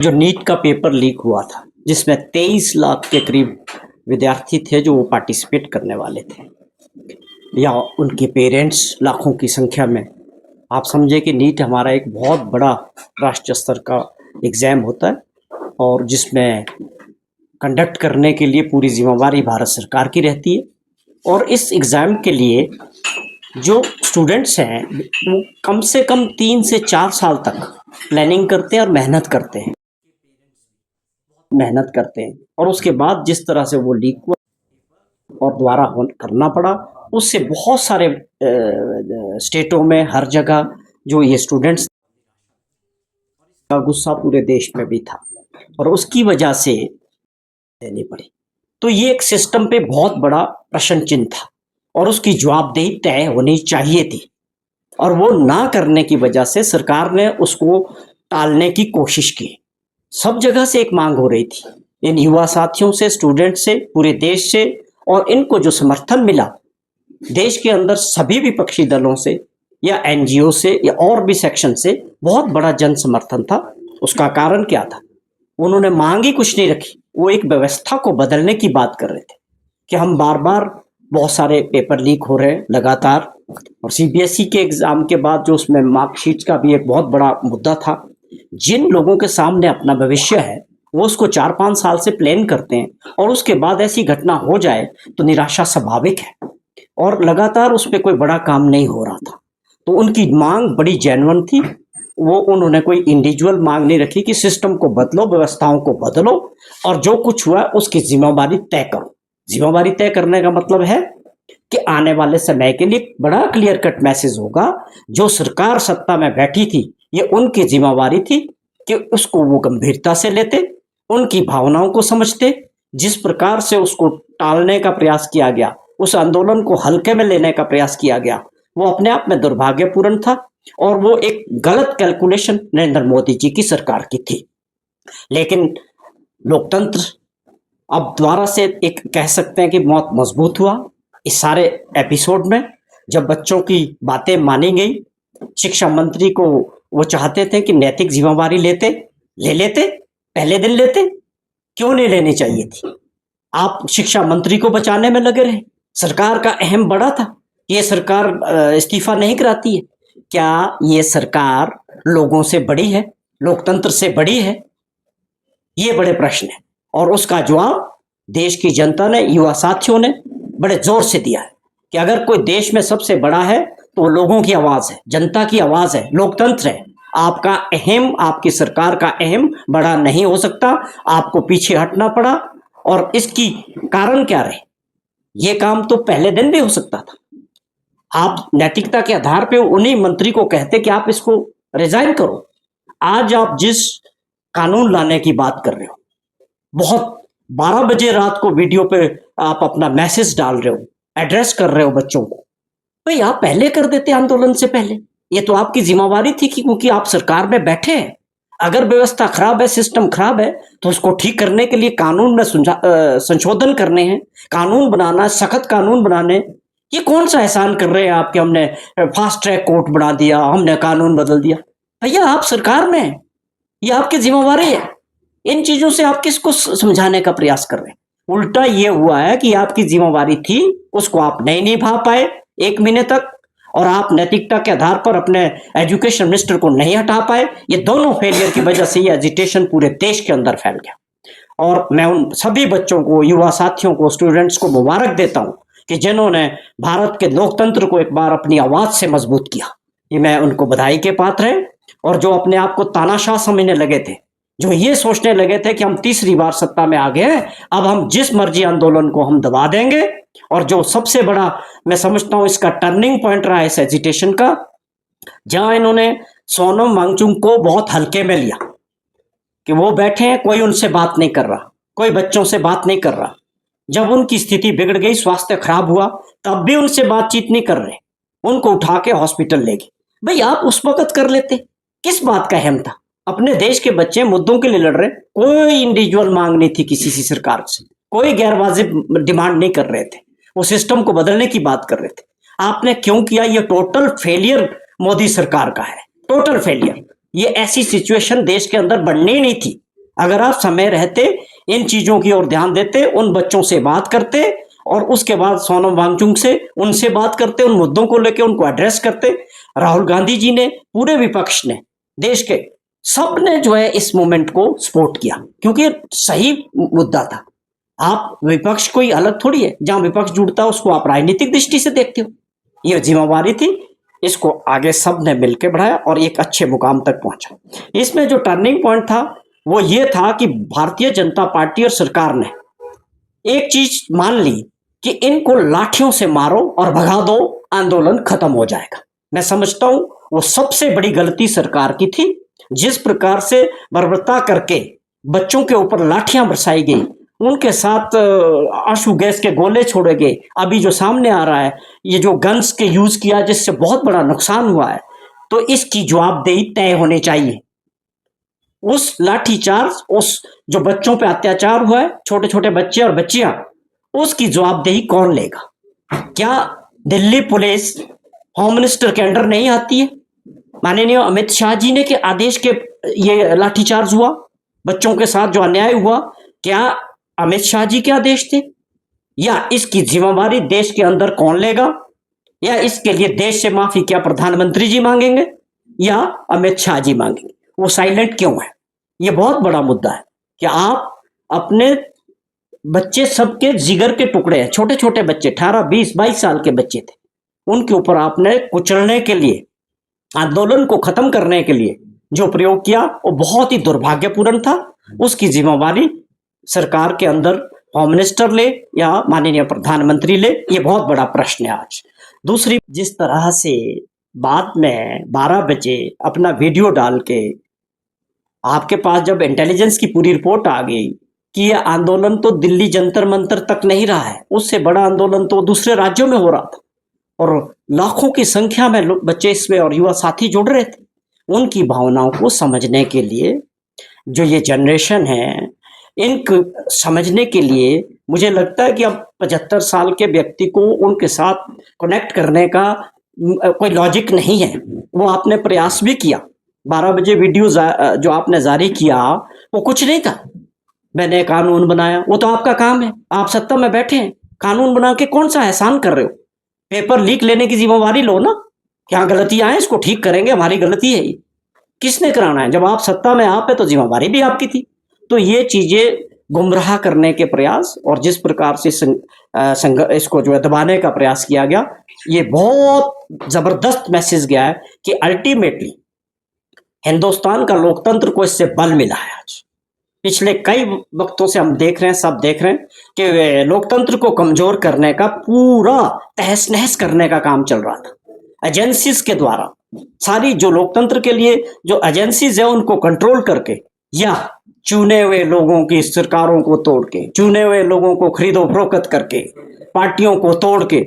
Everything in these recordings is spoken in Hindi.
जो नीट का पेपर लीक हुआ था जिसमें 23 लाख के करीब विद्यार्थी थे जो वो पार्टिसिपेट करने वाले थे या उनके पेरेंट्स लाखों की संख्या में। आप समझे कि नीट हमारा एक बहुत बड़ा राष्ट्रीय स्तर का एग्ज़ाम होता है और जिसमें कंडक्ट करने के लिए पूरी जिम्मेवारी भारत सरकार की रहती है। और इस एग्ज़ाम के लिए जो स्टूडेंट्स हैं वो कम से कम 3 से 4 साल तक प्लानिंग करते हैं और मेहनत करते हैं और उसके बाद जिस तरह से वो लीक हुआ और दोबारा करना पड़ा, उससे बहुत सारे स्टेटों में हर जगह जो ये स्टूडेंट्स का गुस्सा पूरे देश में भी था और उसकी वजह से देनी पड़ी। तो ये एक सिस्टम पे बहुत बड़ा प्रश्न चिन्ह था और उसकी जवाबदेही तय होनी चाहिए थी और वो ना करने की वजह से सरकार ने उसको टालने की कोशिश की। सब जगह से एक मांग हो रही थी, इन युवा साथियों से, स्टूडेंट से, पूरे देश से, और इनको जो समर्थन मिला देश के अंदर सभी विपक्षी दलों से या एनजीओ से या और भी सेक्शन से बहुत बड़ा जन समर्थन था। उसका कारण क्या था? उन्होंने मांग ही कुछ नहीं रखी, वो एक व्यवस्था को बदलने की बात कर रहे थे कि हम बार बार बहुत सारे पेपर लीक हो रहे हैं लगातार, और सीबीएसई के एग्जाम के बाद जो उसमें मार्कशीट का भी एक बहुत बड़ा मुद्दा था। जिन लोगों के सामने अपना भविष्य है वो उसको 4-5 साल से प्लान करते हैं और उसके बाद ऐसी घटना हो जाए तो निराशा स्वाभाविक है और लगातार उस पर कोई बड़ा काम नहीं हो रहा था। तो उनकी मांग बड़ी जेन्युइन थी। वो उन्होंने कोई इंडिविजुअल मांग नहीं रखी कि सिस्टम को बदलो, व्यवस्थाओं को बदलो और जो कुछ हुआ उसकी जिम्मेवारी तय करो। जिम्मेवारी तय करने का मतलब है कि आने वाले समय के लिए बड़ा क्लियर कट मैसेज होगा। जो सरकार सत्ता में बैठी थी ये उनकी जिम्मेवारी थी कि उसको वो गंभीरता से लेते, उनकी भावनाओं को समझते। जिस प्रकार से उसको टालने का प्रयास किया गया, उस आंदोलन को हल्के में लेने का प्रयास किया गया, वो अपने आप में दुर्भाग्यपूर्ण था और वो एक गलत कैलकुलेशन नरेंद्र मोदी जी की सरकार की थी। लेकिन लोकतंत्र अब दोबारा से एक कह सकते हैं कि बहुत मजबूत हुआ इस सारे एपिसोड में, जब बच्चों की बातें मानी गई। शिक्षा मंत्री को वो चाहते थे कि नैतिक जिम्मेवारी ले लेते, पहले दिन लेते, क्यों नहीं लेनी चाहिए थी? आप शिक्षा मंत्री को बचाने में लगे रहे। सरकार का अहम बड़ा था, ये सरकार इस्तीफा नहीं कराती है। क्या ये सरकार लोगों से बड़ी है, लोकतंत्र से बड़ी है? ये बड़े प्रश्न है और उसका जवाब देश की जनता ने, युवा साथियों ने बड़े जोर से दिया है कि अगर कोई देश में सबसे बड़ा है तो लोगों की आवाज है, जनता की आवाज है, लोकतंत्र है। आपका अहम, आपकी सरकार का अहम बड़ा नहीं हो सकता, आपको पीछे हटना पड़ा। और इसकी कारण क्या रहे? ये काम तो पहले दिन भी हो सकता था। आप नैतिकता के आधार पे उन्हीं मंत्री को कहते कि आप इसको रिजाइन करो। आज आप जिस कानून लाने की बात कर रहे हो, बहुत 12 बजे रात को वीडियो पे आप अपना मैसेज डाल रहे हो, एड्रेस कर रहे हो बच्चों को, भाई आप पहले कर देते आंदोलन से पहले। ये तो आपकी जिम्मेवारी थी कि क्योंकि आप सरकार में बैठे हैं। अगर व्यवस्था खराब है, सिस्टम खराब है, तो उसको ठीक करने के लिए कानून में संशोधन करने हैं, कानून बनाना, सख्त कानून बनाने। ये कौन सा एहसान कर रहे हैं आप कि हमने फास्ट ट्रैक कोर्ट बना दिया, हमने कानून बदल दिया? भैया आप सरकार में हैं, ये आपकी जिम्मेवारी है। इन चीजों से आप किसको समझाने का प्रयास कर रहे हैं? उल्टा ये हुआ है कि आपकी जिम्मेवारी थी, उसको आप नहीं निभा पाए 1 महीने तक, और आप नैतिकता के आधार पर अपने एजुकेशन मिनिस्टर को नहीं हटा पाए। ये दोनों फेलियर की वजह से ये एजिटेशन पूरे देश के अंदर फैल गया। और मैं उन सभी बच्चों को, युवा साथियों को, स्टूडेंट्स को मुबारक देता हूं कि जिन्होंने भारत के लोकतंत्र को एक बार अपनी आवाज से मजबूत किया। ये मैं उनको बधाई के पात्र हैं। और जो अपने आप को तानाशाह समझने लगे थे, जो ये सोचने लगे थे कि हम तीसरी बार सत्ता में आ गए हैं, अब हम जिस मर्जी आंदोलन को हम दबा देंगे, और जो सबसे बड़ा मैं समझता हूं इसका टर्निंग पॉइंट रहा है इस एजिटेशन का, जहां इन्होंने सोनम वांगचुक को बहुत हल्के में लिया कि वो बैठे हैं, कोई उनसे बात नहीं कर रहा, कोई बच्चों से बात नहीं कर रहा। जब उनकी स्थिति बिगड़ गई, स्वास्थ्य खराब हुआ, तब भी उनसे बातचीत नहीं कर रहे, उनको उठा के हॉस्पिटल ले गए। भाई आप उस वक्त कर लेते, किस बात का अहम था? अपने देश के बच्चे मुद्दों के लिए लड़ रहे, कोई इंडिविजुअल मांग नहीं थी किसी सी सरकार से, कोई गैर वाजिब डिमांड नहीं कर रहे थे, वो सिस्टम को बदलने की बात कर रहे थे। आपने क्यों किया? ये टोटल फेलियर मोदी सरकार का है, टोटल फेलियर। ये ऐसी सिचुएशन देश के अंदर बननी नहीं थी। अगर आप समय रहते इन चीजों की ओर ध्यान देते, उन बच्चों से बात करते और उसके बाद सोनम वांगचुक से उनसे बात करते, उन मुद्दों को लेकर उनको एड्रेस करते। राहुल गांधी जी ने, पूरे विपक्ष ने, देश के सब ने जो है इस मूवमेंट को सपोर्ट किया, क्योंकि सही मुद्दा था। आप विपक्ष कोई अलग थोड़ी है, जहां विपक्ष जुड़ता है उसको आप राजनीतिक दृष्टि से देखते हो। ये जिम्मेवारी थी, इसको आगे सब ने मिलकर बढ़ाया और एक अच्छे मुकाम तक पहुंचा। इसमें जो टर्निंग पॉइंट था वो ये था कि भारतीय जनता पार्टी और सरकार ने एक चीज मान ली कि इनको लाठियों से मारो और भगा दो, आंदोलन खत्म हो जाएगा। मैं समझता हूं वो सबसे बड़ी गलती सरकार की थी। जिस प्रकार से बर्बरता करके बच्चों के ऊपर लाठियां बरसाई गई, उनके साथ आंसू गैस के गोले छोड़े गए, अभी जो सामने आ रहा है ये जो गन्स के यूज किया जिससे बहुत बड़ा नुकसान हुआ है, तो इसकी जवाबदेही तय होनी चाहिए। उस लाठीचार्ज, उस जो बच्चों पे अत्याचार हुआ है, छोटे छोटे बच्चे और बच्चियां, उसकी जवाबदेही कौन लेगा? क्या दिल्ली पुलिस होम मिनिस्टर के अंडर नहीं आती है? माननीय अमित शाह जी ने के आदेश के ये लाठीचार्ज हुआ, बच्चों के साथ जो अन्याय हुआ, क्या अमित शाह जी के आदेश थे? या इसकी जिम्मेवारी देश के अंदर कौन लेगा? या इसके लिए देश से माफी क्या प्रधानमंत्री जी मांगेंगे या अमित शाह जी मांगेंगे? वो साइलेंट क्यों है? ये बहुत बड़ा मुद्दा है कि आप अपने बच्चे, सबके जिगर के टुकड़े हैं, छोटे छोटे बच्चे, 18, 20, 22 साल के बच्चे थे, उनके ऊपर आपने कुचलने के लिए, आंदोलन को खत्म करने के लिए जो प्रयोग किया वो बहुत ही दुर्भाग्यपूर्ण था। उसकी जिम्मेवारी सरकार के अंदर होम मिनिस्टर ले या माननीय प्रधानमंत्री ले, ये बहुत बड़ा प्रश्न है आज। दूसरी, जिस तरह से बाद में 12 बजे अपना वीडियो डाल के आपके पास जब इंटेलिजेंस की पूरी रिपोर्ट आ गई कि यह आंदोलन तो दिल्ली जंतर मंतर तक नहीं रहा है, उससे बड़ा आंदोलन तो दूसरे राज्यों में हो रहा था और लाखों की संख्या में बच्चे इसमें और युवा साथी जुड़ रहे थे, उनकी भावनाओं को समझने के लिए जो ये जनरेशन है, इनको समझने के लिए मुझे लगता है कि अब 75 साल के व्यक्ति को उनके साथ कनेक्ट करने का कोई लॉजिक नहीं है। वो आपने प्रयास भी किया, 12 बजे वीडियो जो आपने जारी किया वो कुछ नहीं था, मैंने कानून बनाया, वो तो आपका काम है, आप सत्ता में बैठे हैं, कानून बना के कौन सा एहसान कर रहे हो? पेपर लीक लेने की जिम्मेवारी लो ना, क्या गलतियां हैं इसको ठीक करेंगे, हमारी गलती है ये, किसने कराना है? जब आप सत्ता में आप है तो जिम्मेवारी भी आपकी थी। तो ये चीजें गुमराह करने के प्रयास और जिस प्रकार से इसको जो है दबाने का प्रयास किया गया, ये बहुत जबरदस्त मैसेज गया है कि अल्टीमेटली हिंदुस्तान का लोकतंत्र को इससे बल मिला है। आज पिछले कई वक्तों से हम देख रहे हैं, सब देख रहे हैं कि लोकतंत्र को कमजोर करने का, पूरा तहस नहस करने का काम चल रहा था एजेंसीज के द्वारा। सारी जो लोकतंत्र के लिए जो एजेंसीज है उनको कंट्रोल करके या चुने हुए लोगों की सरकारों को तोड़ के, चुने हुए लोगों को खरीदो फरोख्त करके, पार्टियों को तोड़ के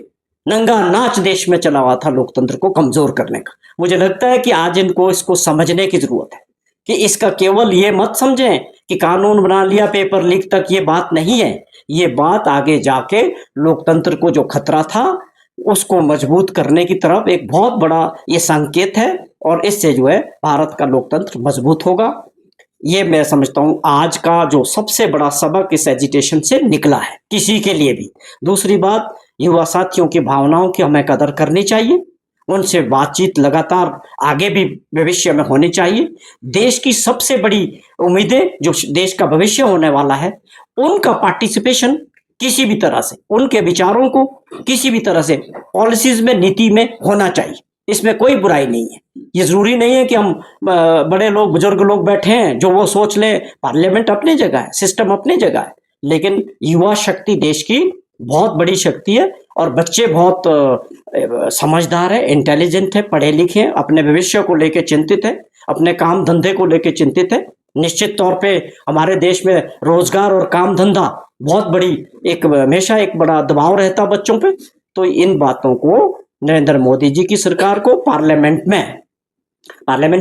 नंगा नाच देश में चला हुआ था लोकतंत्र को कमजोर करने का। मुझे लगता है कि आज इनको इसको समझने की जरूरत है कि इसका केवल ये मत समझें कि कानून बना लिया, पेपर लीक तक ये बात नहीं है। ये बात आगे जाके लोकतंत्र को जो खतरा था उसको मजबूत करने की तरफ एक बहुत बड़ा ये संकेत है और इससे जो है भारत का लोकतंत्र मजबूत होगा। ये मैं समझता हूँ आज का जो सबसे बड़ा सबक इस एजिटेशन से निकला है किसी के लिए भी। दूसरी बात, युवा साथियों की भावनाओं की हमें कदर करनी चाहिए, उनसे बातचीत लगातार आगे भी भविष्य में होनी चाहिए। देश की सबसे बड़ी उम्मीदें, जो देश का भविष्य होने वाला है, उनका पार्टिसिपेशन किसी भी तरह से, उनके विचारों को किसी भी तरह से पॉलिसीज में, नीति में होना चाहिए। इसमें कोई बुराई नहीं है। ये जरूरी नहीं है कि हम बड़े लोग, बुजुर्ग लोग बैठे हैं जो वो सोच लें। पार्लियामेंट अपनी जगह है, सिस्टम अपनी जगह है, लेकिन युवा शक्ति देश की बहुत बड़ी शक्ति है और बच्चे बहुत समझदार है, इंटेलिजेंट है, पढ़े लिखे हैं, अपने भविष्य को लेकर चिंतित है, अपने काम धंधे को लेकर चिंतित है। निश्चित तौर पे हमारे देश में रोजगार और काम धंधा बहुत बड़ी एक हमेशा एक बड़ा दबाव रहता बच्चों पे। तो इन बातों को नरेंद्र मोदी जी की सरकार को पार्लियामेंट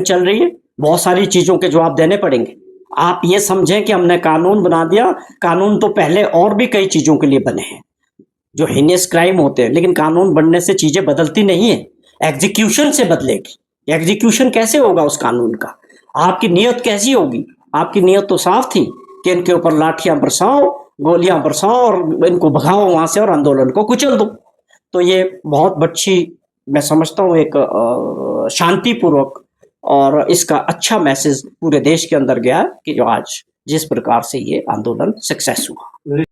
चल रही है, बहुत सारी चीजों के जवाब देने पड़ेंगे। आप ये समझें कि हमने कानून बना दिया, कानून तो पहले और भी कई चीजों के लिए बने हैं जो हीनियस क्राइम होते हैं, लेकिन कानून बनने से चीजें बदलती नहीं है, एग्जीक्यूशन से बदलेगी। एग्जीक्यूशन कैसे होगा उस कानून का? आपकी नीयत कैसी होगी? आपकी नीयत तो साफ थी कि इनके ऊपर लाठियां बरसाओ, गोलियां बरसाओ और इनको भगाओ वहां से और आंदोलन को कुचल दो। तो ये बहुत अच्छी, मैं समझता हूँ, एक शांतिपूर्वक और इसका अच्छा मैसेज पूरे देश के अंदर गया कि जो आज जिस प्रकार से ये आंदोलन सक्सेस हुआ।